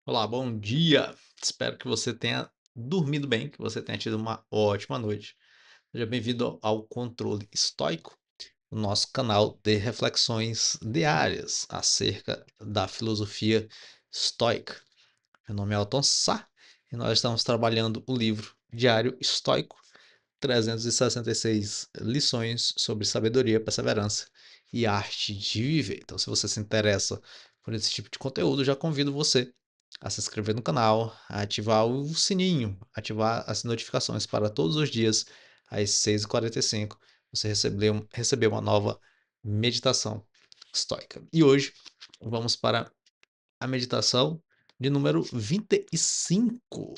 Olá, bom dia. Espero que você tenha dormido bem, que você tenha tido uma ótima noite. Seja bem-vindo ao Controle Estoico, o nosso canal de reflexões diárias acerca da filosofia estoica. Meu nome é Elton Sá e nós estamos trabalhando o livro Diário Estoico, 366 lições sobre sabedoria, perseverança e arte de viver. Então, se você se interessa por esse tipo de conteúdo, já convido você a se inscrever no canal, a ativar o sininho, ativar as notificações para todos os dias às 6h45 você receber uma nova meditação estoica. E hoje vamos para a meditação de número 25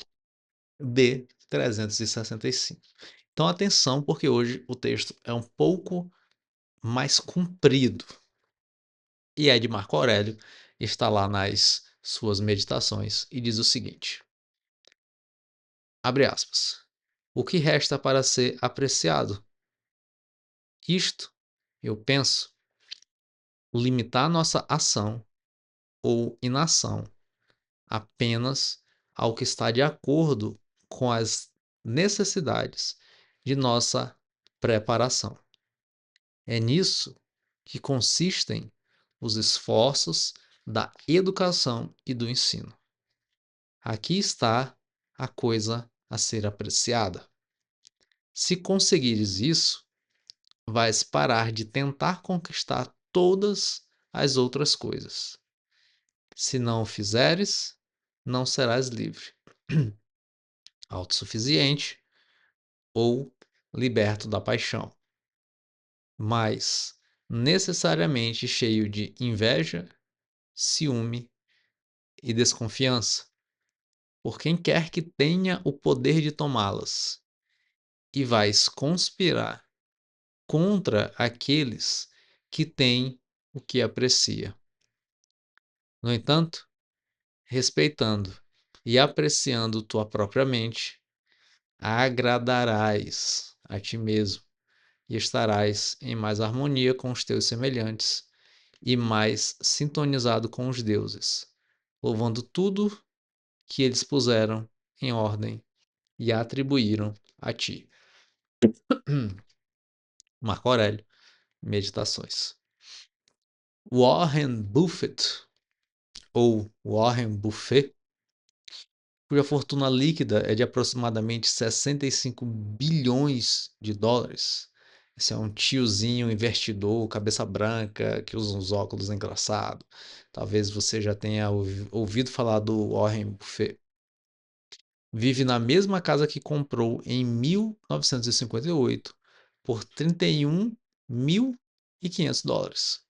de 365. Então, atenção, porque hoje o texto é um pouco mais comprido e é de Marco Aurélio, está lá nas suas meditações e diz o seguinte: abre aspas. O que resta para ser apreciado? Isto, eu penso, limitar nossa ação ou inação apenas ao que está de acordo com as necessidades de nossa preparação. É nisso que consistem os esforços da educação e do ensino. Aqui está a coisa a ser apreciada. Se conseguires isso, vais parar de tentar conquistar todas as outras coisas. Se não o fizeres, não serás livre, autossuficiente ou liberto da paixão, mas necessariamente cheio de inveja, ciúme e desconfiança por quem quer que tenha o poder de tomá-las, e vais conspirar contra aqueles que têm o que aprecia. No entanto, respeitando e apreciando tua própria mente, agradarás a ti mesmo e estarás em mais harmonia com os teus semelhantes e mais sintonizado com os deuses, louvando tudo que eles puseram em ordem e atribuíram a ti. Marco Aurélio, Meditações. Warren Buffett, ou Warren Buffet, cuja fortuna líquida é de aproximadamente 65 bilhões de dólares. Esse é um tiozinho investidor, cabeça branca, que usa uns óculos engraçados. Talvez você já tenha ouvido falar do Warren Buffett. Vive na mesma casa que comprou em 1958 por $31.500.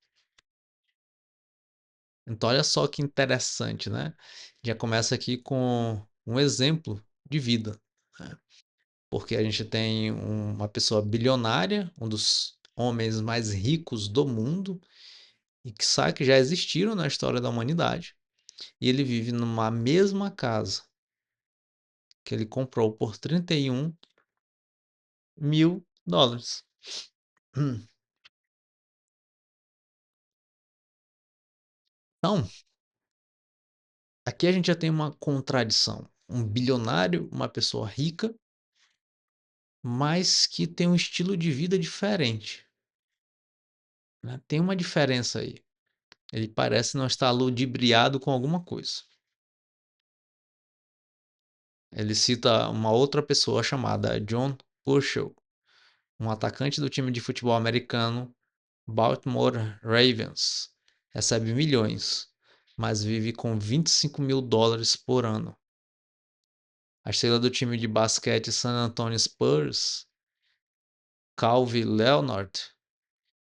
Então, olha só que interessante, né? Já começa aqui com um exemplo de vida, né? Porque a gente tem uma pessoa bilionária, um dos homens mais ricos do mundo, e que sabe que já existiram na história da humanidade, e ele vive numa mesma casa que ele comprou por $31.000. Então, aqui a gente já tem uma contradição. Um bilionário, uma pessoa rica, mas que tem um estilo de vida diferente, né? Tem uma diferença aí. Ele parece não estar ludibriado com alguma coisa. Ele cita uma outra pessoa chamada John Urschel, um atacante do time de futebol americano Baltimore Ravens. Recebe milhões, mas vive com $25.000 por ano. A estrela do time de basquete San Antonio Spurs, Kawhi Leonard,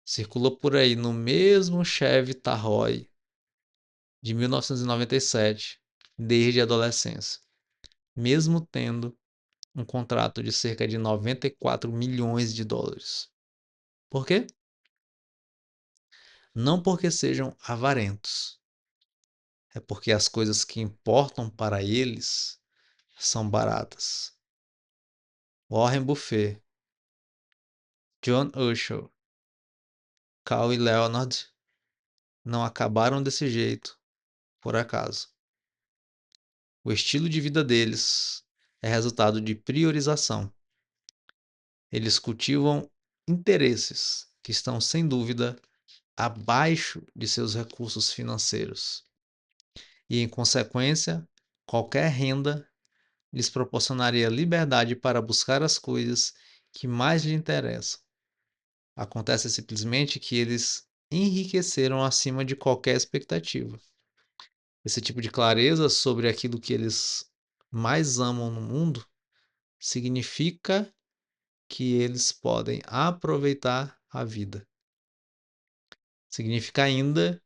circula por aí no mesmo Chevy Tahoe de 1997, desde a adolescência, mesmo tendo um contrato de cerca de 94 milhões de dólares. Por quê? Não porque sejam avarentos, é porque as coisas que importam para eles são baratas. Warren Buffett, John Urschel, Kawhi Leonard não acabaram desse jeito por acaso. O estilo de vida deles é resultado de priorização. Eles cultivam interesses que estão, sem dúvida, abaixo de seus recursos financeiros. E, em consequência, qualquer renda lhes proporcionaria liberdade para buscar as coisas que mais lhe interessam. Acontece simplesmente que eles enriqueceram acima de qualquer expectativa. Esse tipo de clareza sobre aquilo que eles mais amam no mundo significa que eles podem aproveitar a vida. Significa ainda,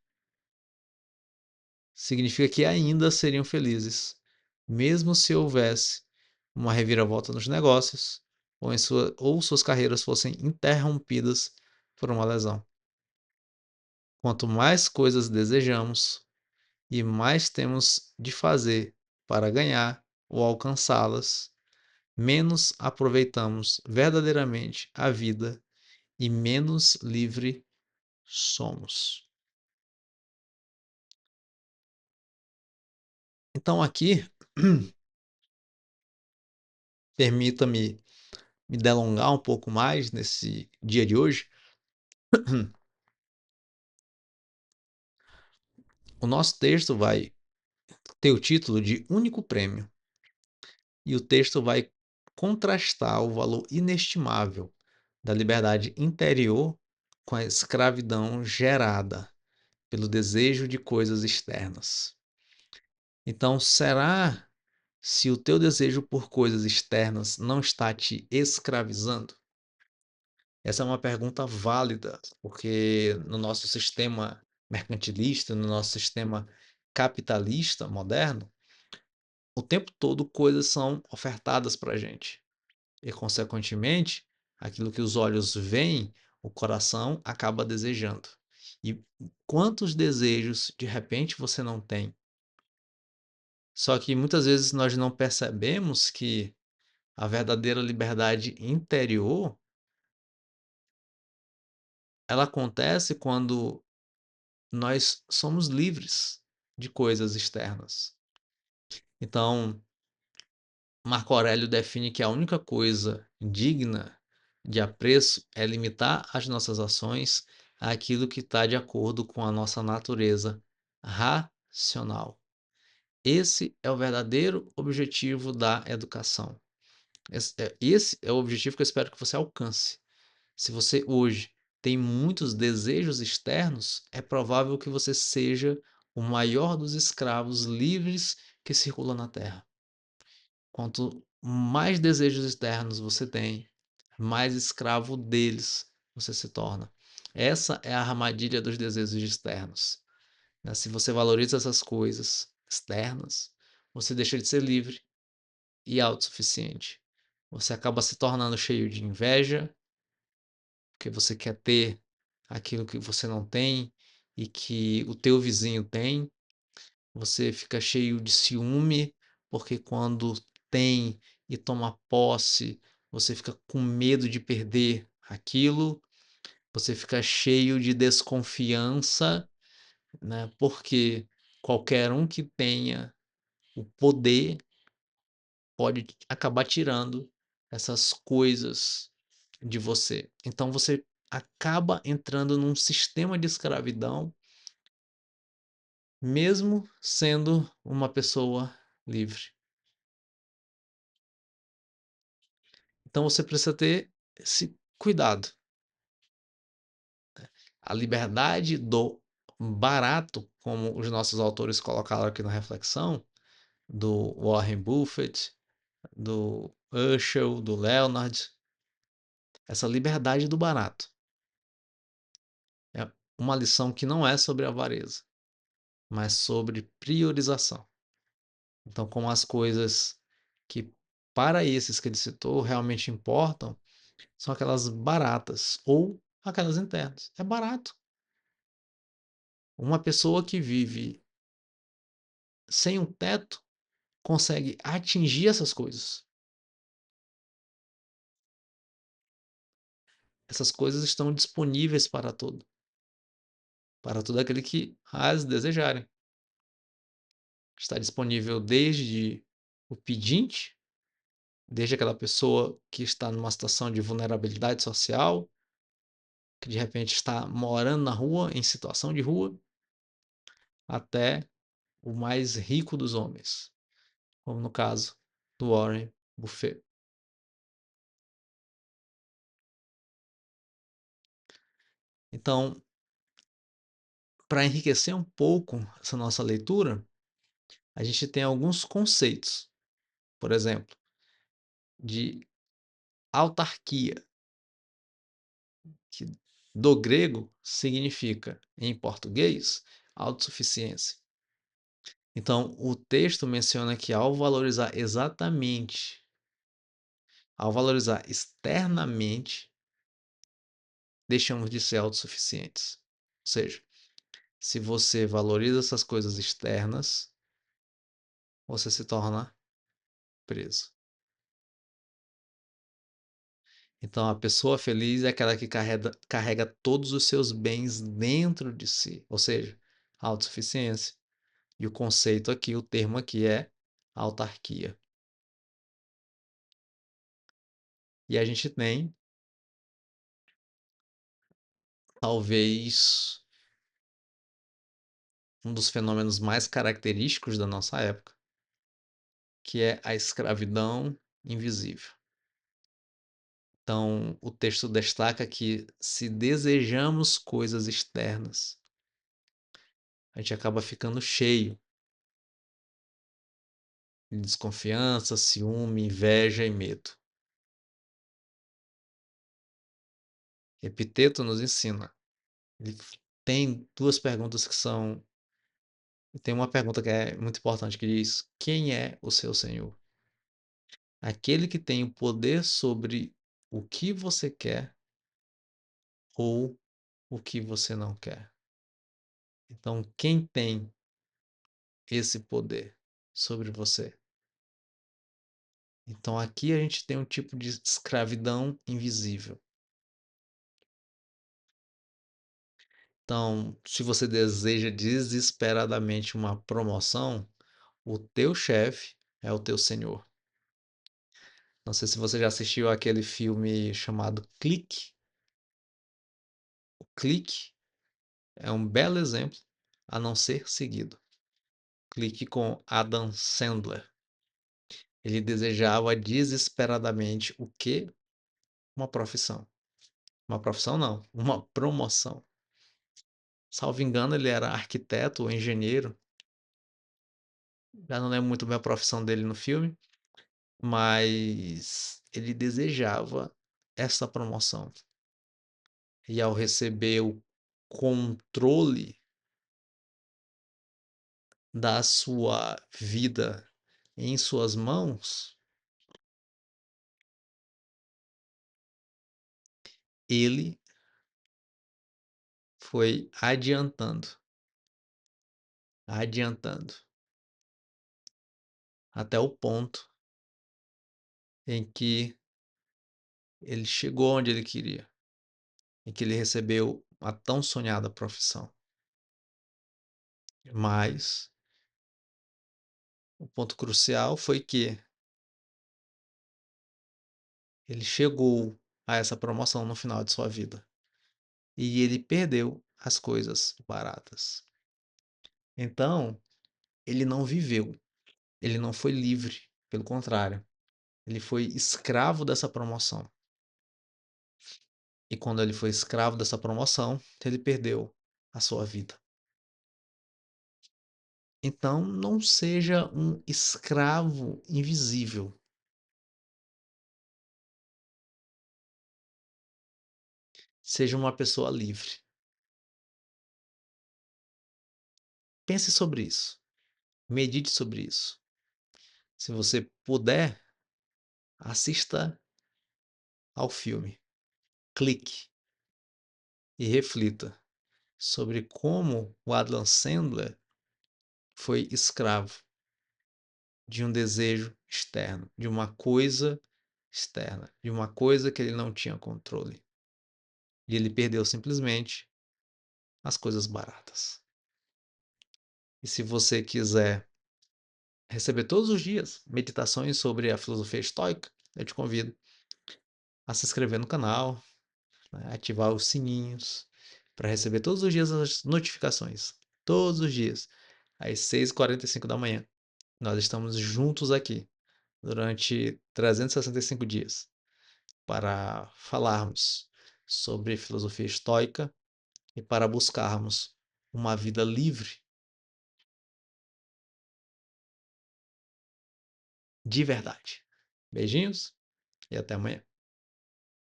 significa que ainda seriam felizes, mesmo se houvesse uma reviravolta nos negócios ou suas carreiras fossem interrompidas por uma lesão. Quanto mais coisas desejamos e mais temos de fazer para ganhar ou alcançá-las, menos aproveitamos verdadeiramente a vida e menos livre somos. Então aqui, permita-me me delongar um pouco mais nesse dia de hoje. O nosso texto vai ter o título de Único Prêmio, e o texto vai contrastar o valor inestimável da liberdade interior com a escravidão gerada pelo desejo de coisas externas. Então, será se o teu desejo por coisas externas não está te escravizando? Essa é uma pergunta válida, porque no nosso sistema mercantilista, no nosso sistema capitalista moderno, o tempo todo coisas são ofertadas para a gente. E, consequentemente, aquilo que os olhos veem, o coração acaba desejando. E quantos desejos de repente você não tem? Só que muitas vezes nós não percebemos que a verdadeira liberdade interior, ela acontece quando nós somos livres de coisas externas. Então, Marco Aurélio define que a única coisa digna de apreço é limitar as nossas ações àquilo que está de acordo com a nossa natureza racional. Esse é o verdadeiro objetivo da educação. Esse é o objetivo que eu espero que você alcance. Se você hoje tem muitos desejos externos, é provável que você seja o maior dos escravos livres que circulam na Terra. Quanto mais desejos externos você tem, mais escravo deles você se torna. Essa é a armadilha dos desejos externos, né? Se você valoriza essas coisas externas, você deixa de ser livre e autossuficiente. Você acaba se tornando cheio de inveja, porque você quer ter aquilo que você não tem e que o teu vizinho tem. Você fica cheio de ciúme, porque quando tem e toma posse, você fica com medo de perder aquilo. Você fica cheio de desconfiança, né? Porque qualquer um que tenha o poder pode acabar tirando essas coisas de você. Então você acaba entrando num sistema de escravidão, mesmo sendo uma pessoa livre. Então você precisa ter esse cuidado. A liberdade do barato, como os nossos autores colocaram aqui na reflexão, do Warren Buffett, do Herschel, do Leonard, essa liberdade do barato é uma lição que não é sobre avareza, mas sobre priorização. Então, como as coisas que para esses que ele citou realmente importam, são aquelas baratas ou aquelas internas. É barato. Uma pessoa que vive sem um teto consegue atingir essas coisas. Essas coisas estão disponíveis para todo aquele que as desejarem. Está disponível desde o pedinte, desde aquela pessoa que está numa situação de vulnerabilidade social, que de repente está morando na rua, em situação de rua, até o mais rico dos homens, como no caso do Warren Buffett. Então, para enriquecer um pouco essa nossa leitura, a gente tem alguns conceitos, por exemplo, de autarquia, que do grego significa, em português, autossuficiência. Então, o texto menciona que ao valorizar externamente, deixamos de ser autossuficientes. Ou seja, se você valoriza essas coisas externas, você se torna preso. Então, a pessoa feliz é aquela que carrega todos os seus bens dentro de si, ou seja, autossuficiência. E o conceito aqui, o termo aqui é autarquia. E a gente tem, talvez, um dos fenômenos mais característicos da nossa época, que é a escravidão invisível. Então, o texto destaca que se desejamos coisas externas, a gente acaba ficando cheio de desconfiança, ciúme, inveja e medo. Epiteto nos ensina. Ele tem duas perguntas que são. Tem uma pergunta que é muito importante que diz: quem é o seu Senhor? Aquele que tem o poder sobre o que você quer ou o que você não quer. Então, quem tem esse poder sobre você? Então, aqui a gente tem um tipo de escravidão invisível. Então, se você deseja desesperadamente uma promoção, o teu chefe é o teu senhor. Não sei se você já assistiu aquele filme chamado Clique. O Clique é um belo exemplo a não ser seguido. Clique com Adam Sandler. Ele desejava desesperadamente o quê? Uma profissão. Uma profissão não, uma promoção. Salvo engano, ele era arquiteto ou engenheiro. Já não lembro muito bem a profissão dele no filme, mas ele desejava essa promoção. E ao receber o controle da sua vida em suas mãos, ele foi adiantando, até o ponto em que ele chegou onde ele queria, em que ele recebeu a tão sonhada profissão. Mas o ponto crucial foi que ele chegou a essa promoção no final de sua vida e ele perdeu as coisas baratas. Então, ele não viveu, ele não foi livre, pelo contrário, ele foi escravo dessa promoção. E quando ele foi escravo dessa promoção, ele perdeu a sua vida. Então, não seja um escravo invisível. Seja uma pessoa livre. Pense sobre isso. Medite sobre isso. Se você puder, assista ao filme. Clique e reflita sobre como o Adam Sandler foi escravo de um desejo externo, de uma coisa externa, de uma coisa que ele não tinha controle. E ele perdeu simplesmente as coisas baratas. E se você quiser receber todos os dias meditações sobre a filosofia estoica, eu te convido a se inscrever no canal, né, ativar os sininhos para receber todos os dias as notificações. Todos os dias, às 6h45 da manhã. Nós estamos juntos aqui durante 365 dias para falarmos sobre filosofia estoica e para buscarmos uma vida livre de verdade. Beijinhos e até amanhã.